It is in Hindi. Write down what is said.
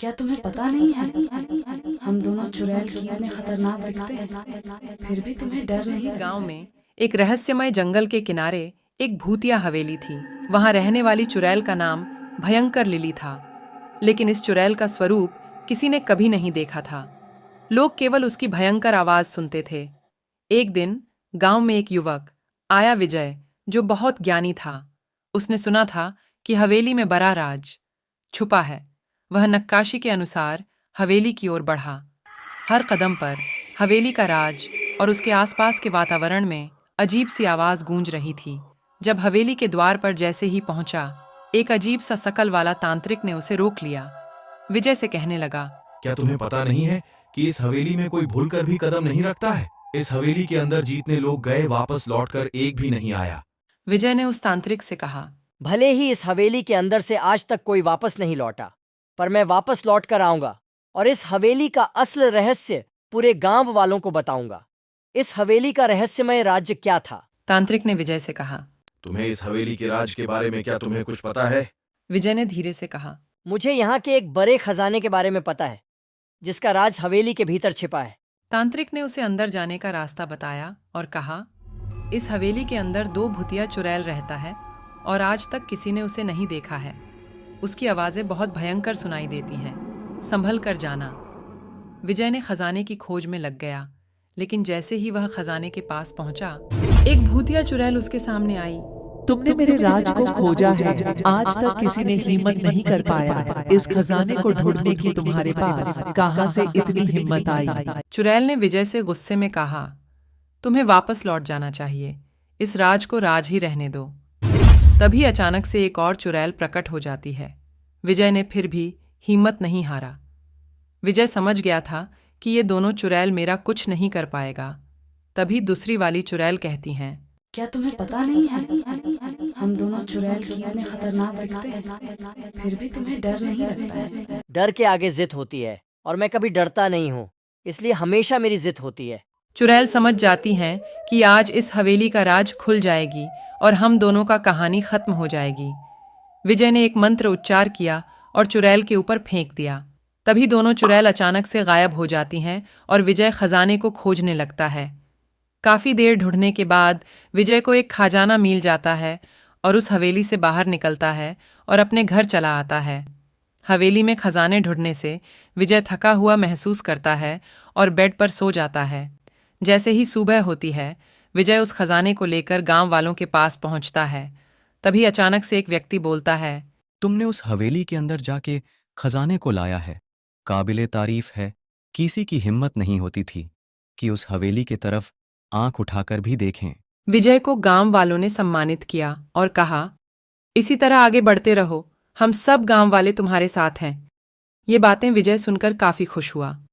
क्या तुम्हें पता नहीं है हम दोनों चुड़ैल कितने खतरनाक दिखते हैं, फिर भी तुम्हें डर नहीं लगता गांव है? में एक रहस्यमय जंगल के किनारे एक भूतिया हवेली थी। वहां रहने वाली चुड़ैल का नाम भयंकर लिली था। लेकिन इस चुड़ैल का स्वरूप किसी ने कभी नहीं देखा था। लोग केवल उसकी भयंकर आवाज सुनते थे। एक दिन गांव में एक युवक आया, विजय, जो बहुत ज्ञानी था। उसने सुना था कि हवेली में बड़ा राज छुपा है। वह नक्काशी के अनुसार हवेली की ओर बढ़ा। हर कदम पर हवेली का राज और उसके आसपास के वातावरण में अजीब सी आवाज गूंज रही थी। जब हवेली के द्वार पर जैसे ही पहुंचा, एक अजीब सा शकल वाला तांत्रिक ने उसे रोक लिया। विजय से कहने लगा, क्या तुम्हें पता नहीं है कि इस हवेली में कोई भूलकर भी कदम नहीं रखता है? इस हवेली के अंदर जितने लोग गए वापस लौटकर एक भी नहीं आया। विजय ने उस तांत्रिक से कहा, भले ही इस हवेली के अंदर से आज तक कोई वापस नहीं लौटा, पर मैं वापस लौट कर आऊंगा और इस हवेली का असल रहस्य पूरे गांव वालों को बताऊंगा। इस हवेली का रहस्यमय राज्य क्या था? तांत्रिक ने विजय से कहा। तुम्हें इस हवेली के राज के बारे में क्या तुम्हें कुछ पता है? विजय ने धीरे से कहा, मुझे यहाँ के एक बड़े खजाने के बारे में पता है, जिसका राज हवेली के भीतर छिपा है। तांत्रिक ने उसे अंदर जाने का रास्ता बताया और कहा, इस हवेली के अंदर दो भूतिया चुड़ैल रहता है और आज तक किसी ने उसे नहीं देखा है। उसकी आवाज़ें बहुत भयंकर सुनाई देती हैं। संभल कर जाना। विजय ने खजाने की खोज में लग गया, लेकिन जैसे ही वह खजाने के पास पहुंचा, एक भूतिया चुड़ैल उसके सामने आई। तुमने मेरे राज को खोजा है। आज तक किसी ने हिम्मत नहीं कर पाया। इस खजाने को ढूंढने की तुम्हारे पास कहां से इतनी हिम्मत आई? चुड़ैल ने विजय से गुस्से में कहा, तुम्हें वापस लौट जाना चाहिए। इस राज को राज ही रहने दो। तभी अचानक से एक और चुड़ैल प्रकट हो जाती है। विजय ने फिर भी हिम्मत नहीं हारा। विजय समझ गया था कि ये दोनों चुड़ैल मेरा कुछ नहीं कर पाएगा। तभी दूसरी वाली चुड़ैल कहती हैं, क्या तुम्हें पता नहीं है हम दोनों चुड़ैल कितने खतरनाक दिखते हैं, फिर भी तुम्हें डर नहीं लगता है? डर के आगे जिद होती है और मैं कभी डरता नहीं हूँ, इसलिए हमेशा मेरी जिद होती है। चुड़ैल समझ जाती हैं कि आज इस हवेली का राज खुल जाएगी और हम दोनों का कहानी खत्म हो जाएगी। विजय ने एक मंत्र उच्चार किया और चुड़ैल के ऊपर फेंक दिया। तभी दोनों चुड़ैल अचानक से गायब हो जाती हैं और विजय खजाने को खोजने लगता है। काफी देर ढूंढने के बाद विजय को एक खजाना मिल जाता है और उस हवेली से बाहर निकलता है और अपने घर चला आता है। हवेली में खजाने ढूंढने से विजय थका हुआ महसूस करता है और बेड पर सो जाता है। जैसे ही सुबह होती है, विजय उस खजाने को लेकर गांव वालों के पास पहुंचता है। तभी अचानक से एक व्यक्ति बोलता है, तुमने उस हवेली के अंदर जाके खजाने को लाया है। काबिले तारीफ है। किसी की हिम्मत नहीं होती थी कि उस हवेली की तरफ आंख उठाकर भी देखें। विजय को गांव वालों ने सम्मानित किया और कहा, इसी तरह आगे बढ़ते रहो, हम सब गांव वाले तुम्हारे साथ हैं। ये बातें विजय सुनकर काफी खुश हुआ।